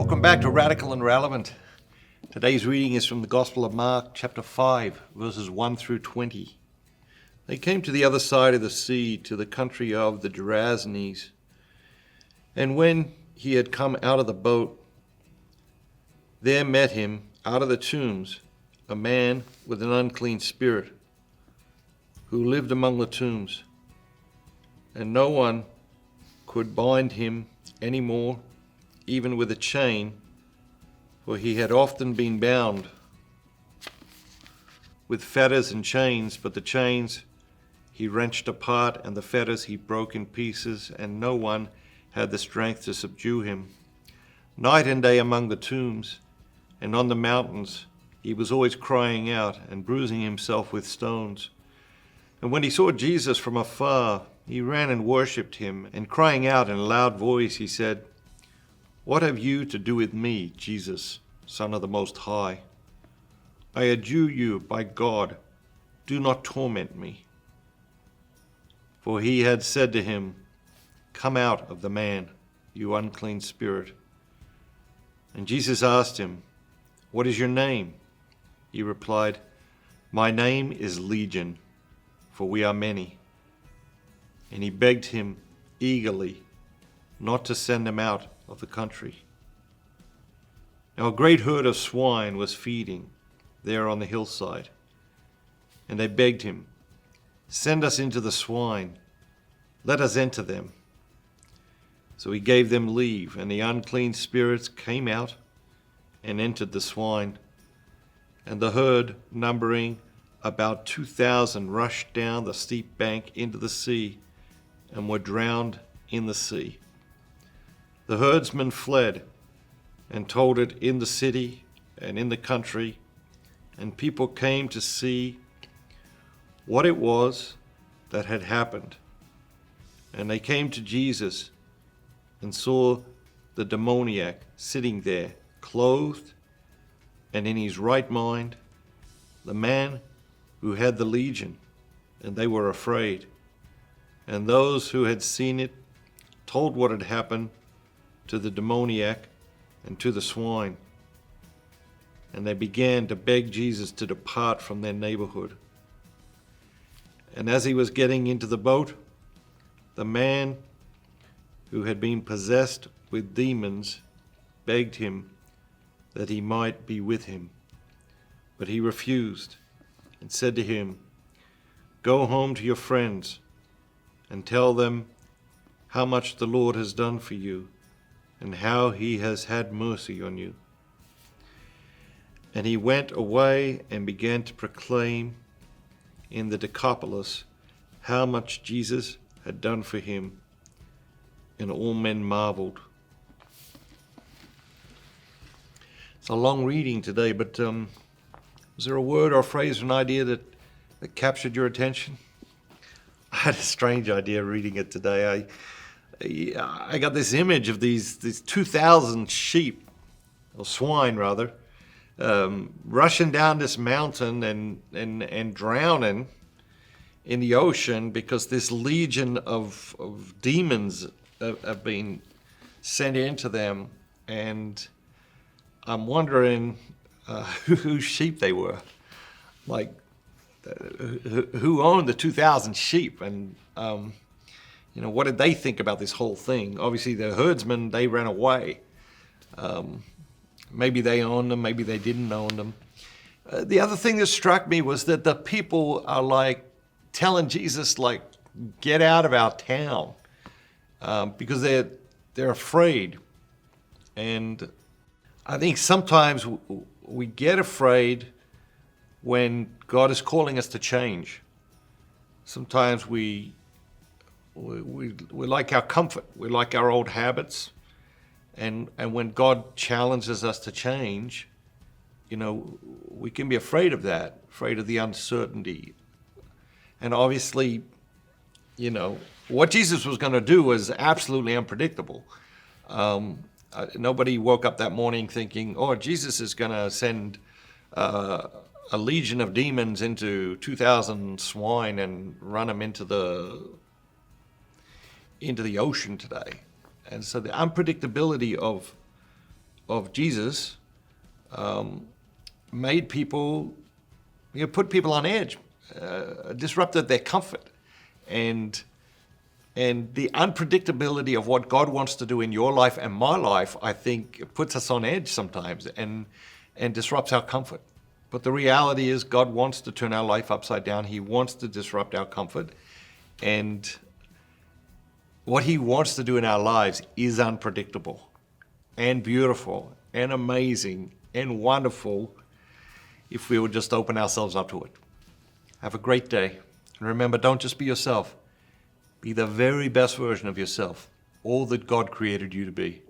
Welcome back to Radical and Relevant. Today's reading is from the Gospel of Mark, chapter 5, verses 1 through 20. They came to the other side of the sea, to the country of the Gerasenes. And when he had come out of the boat, there met him out of the tombs a man with an unclean spirit, who lived among the tombs. And no one could bind him any more, even with a chain, for he had often been bound with fetters and chains, but the chains he wrenched apart, and the fetters he broke in pieces, and no one had the strength to subdue him. Night and day among the tombs and on the mountains he was always crying out and bruising himself with stones. And when he saw Jesus from afar, he ran and worshipped him, and crying out in a loud voice, he said, "What have you to do with me, Jesus, Son of the Most High? I adjure you by God, do not torment me." For he had said to him, "Come out of the man, you unclean spirit." And Jesus asked him, "What is your name?" He replied, "My name is Legion, for we are many." And he begged him eagerly not to send him out of the country. Now a great herd of swine was feeding there on the hillside, and they begged him, "Send us into the swine, let us enter them." So he gave them leave, and the unclean spirits came out and entered the swine. And the herd, numbering about 2,000, rushed down the steep bank into the sea and were drowned in the sea. The herdsmen fled and told it in the city and in the country, and people came to see what it was that had happened. And they came to Jesus and saw the demoniac sitting there, clothed and in his right mind, the man who had the legion, and they were afraid. And those who had seen it told what had happened to the demoniac and to the swine. And they began to beg Jesus to depart from their neighborhood. And as he was getting into the boat, the man who had been possessed with demons begged him that he might be with him. But he refused and said to him, "Go home to your friends and tell them how much the Lord has done for you and how he has had mercy on you." And he went away and began to proclaim in the Decapolis how much Jesus had done for him, and all men marveled. It's a long reading today, but was there a word or a phrase or an idea that captured your attention? I had a strange idea reading it today. I got this image of these 2,000 sheep, or swine rather, rushing down this mountain and drowning in the ocean because this legion of demons have been sent into them. And I'm wondering whose sheep they were. Like, who owned the 2,000 sheep, and what did they think about this whole thing? Obviously, the herdsmen, they ran away. Maybe they owned them, maybe they didn't own them. The other thing that struck me was that the people are like telling Jesus, like, get out of our town, because they're afraid. And I think sometimes we get afraid when God is calling us to change. Sometimes we like our comfort, we like our old habits, and when God challenges us to change, we can be afraid of that, afraid of the uncertainty. And obviously, what Jesus was going to do was absolutely unpredictable. Nobody woke up that morning thinking, "Oh, Jesus is going to send a legion of demons into 2,000 swine and run them into the ocean today." And so the unpredictability of of Jesus made people, put people on edge, disrupted their comfort. And the unpredictability of what God wants to do in your life and my life, I think, puts us on edge sometimes and disrupts our comfort. But the reality is God wants to turn our life upside down. He wants to disrupt our comfort. And what he wants to do in our lives is unpredictable and beautiful and amazing and wonderful if we would just open ourselves up to it. Have a great day. And remember, don't just be yourself. Be the very best version of yourself, all that God created you to be.